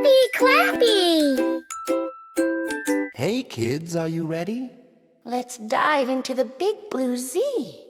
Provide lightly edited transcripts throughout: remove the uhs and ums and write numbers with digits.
Clappy, clappy! Hey kids, are you ready? Let's dive into the big blue sea.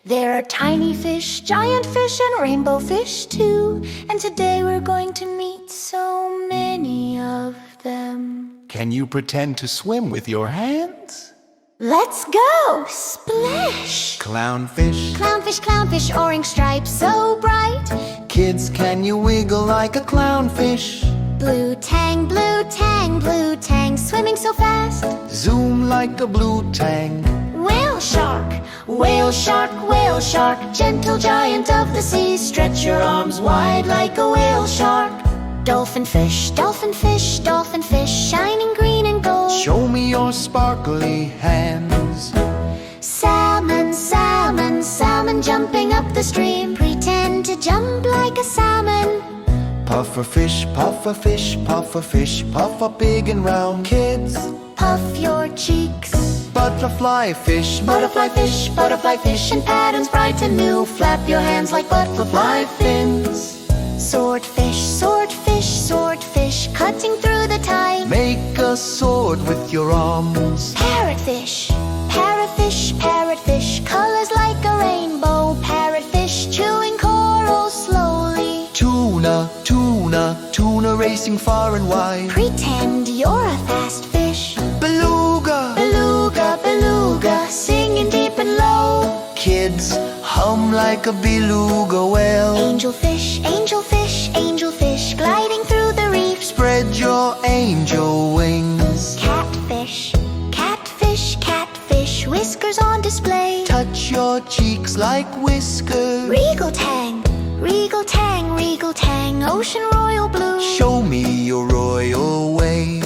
There are tiny fish, giant fish, and rainbow fish too. And today we're going to meet so many of them. Can you pretend to swim with your hands? Let's go! Splash! Clownfish. Clownfish, clownfish, orange stripes so bright. Kids, can you wiggle like a clownfish? Blue tang, blue tang, blue tang, swimming so fast. Zoom like a blue tang. Whale shark, whale shark, whale shark, gentle giant of the sea, stretch your arms wide like a whale shark. Dolphin fish, dolphin fish, dolphin fish, shining green and gold. Show me your sparkly hands. Salmon, salmon, salmon jumping up the stream, pretend to jump like a salmon. Pufferfish, pufferfish, pufferfish, puff up big and round. Kids, puff your cheeks. Butterflyfish, Butterflyfish, butterflyfish, and patterns bright and new. Flap your hands like butterfly fins. Swordfish, swordfish, swordfish, cutting through the tide. make a sword with your arms. Parrotfish, parrotfish, parrotfish, colors like a rainbow. Parrotfish, chewing coral slowly. Tuna, tuna, tuna racing far and wide. Pretend you're a fast fish. Beluga, Beluga, beluga, singing deep and low. kids, hum like a beluga whale. Angelfish, angelfish, angelfish, gliding through the reef. Spread your angel wings. Catfish, catfish, catfish, whiskers on display. Touch your cheeks like whiskers. Regal tang, regal tang, regal tang, ocean royal blue. Show me your royal wave.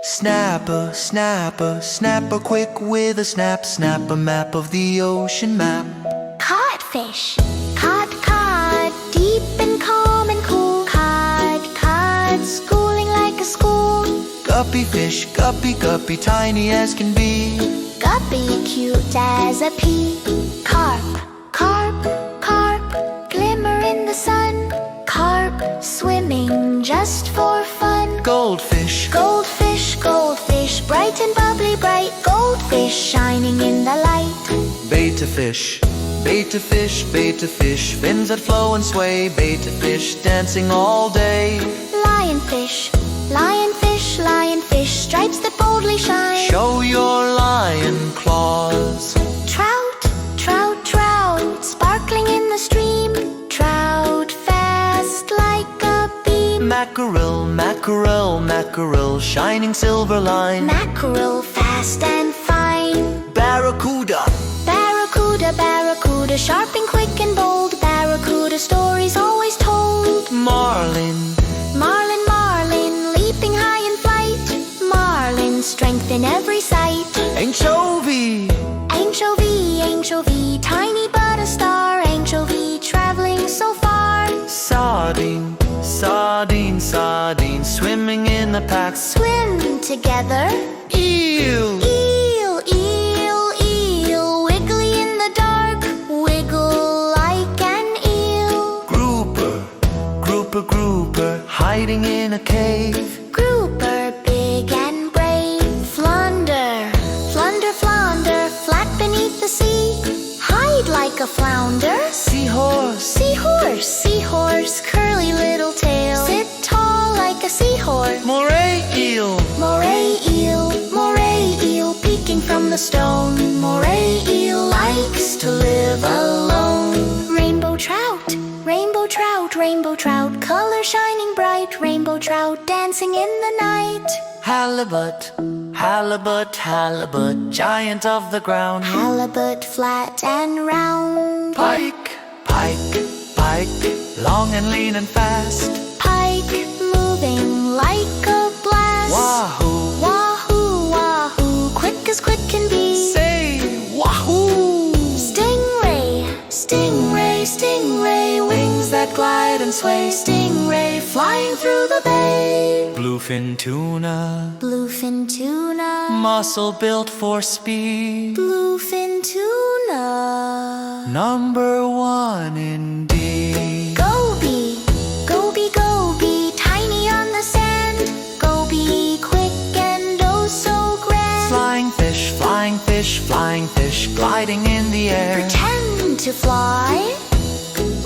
Snapper, snapper, snapper quick with a snap. Snap a map of the ocean map. Codfish, cod, cod, deep and calm and cool. Cod, cod, schooling like a school. Guppy fish, guppy, guppy, tiny as can be. Guppy, cute as a pea. Carp, carp, carp, glimmer in the sun. Carp, swimming just for fun. Goldfish, Goldfish, goldfish, bright and bubbly bright. Goldfish, shining in the light. beta fish, beta fish, beta fish, fins that flow and sway. Beta fish, dancing all day. Lionfish, lionfish, lionfish, stripes that boldly shine. Show your lion claws. Trout, trout, trout, sparkling in the stream. Trout, fast like a beam. Mackerel, mackerel, mackerel, shining silver line. Mackerel, fast and fine. Barracuda, Barracuda, barracuda, sharp and quick and bold. Barracuda, stories always told. Marlin, Marlin, Marlin, leaping high in flight. Marlin, strength in every sight. Anchovy, Anchovy, anchovy, tiny but a star. Anchovy, traveling so far. Sardine, sardine, sardine, swimming in the pack. Swim together. Eel, Eel, eel, eel, wiggly in the dark. Wiggle like an eel. grouper, grouper, grouper, hiding in a cave. Grouper, big and brave. Flounder, flounder, flounder, flat beneath the sea. Hide like a flounder. Seahorse, Seahorse, seahorse, curly little tail. Sit tall like a seahorse. moray eel, Moray eel, moray eel, peeking from the stone. Moray eel likes to live alone. Rainbow trout, rainbow trout, rainbow trout, color shining bright. Rainbow trout dancing in the night. halibut, halibut, halibut, giant of the ground. Halibut, flat and round. Pike, pike, pike, long and lean and fast. Pike, moving like a blast. Wahoo, Wahoo, wahoo, quick as quick can be. say wahoo. Stingray, stingray, stingray, wings that glide and sway. Stingray, flying through the bay. Bluefin tuna, Bluefin tuna, muscle built for speed. bluefin tuna. Number one indeed. Goby, goby, goby, tiny the air. Pretend to fly.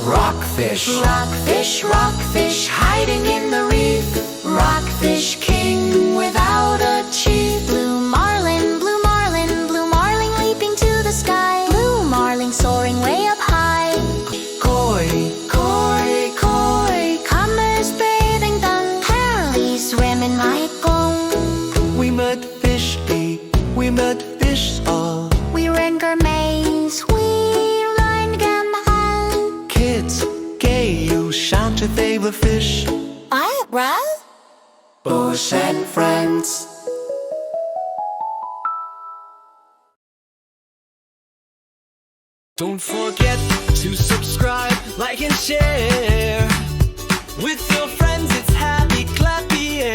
Rockfish, Rockfish, rockfish, hiding in the reef. Rockfish king without a chief. Blue marlin, blue marlin, blue marlin leaping to the sky. Blue marlin soaring way up high. koi, Koi, koi, commerce bathing done. Pearly swimming like gold. we met fish eat, we met fish all. We ran gourmets, we run gum. Kids, gay, you shout your favorite fish. Right? Bush and friends. Don't forget to subscribe, like and share with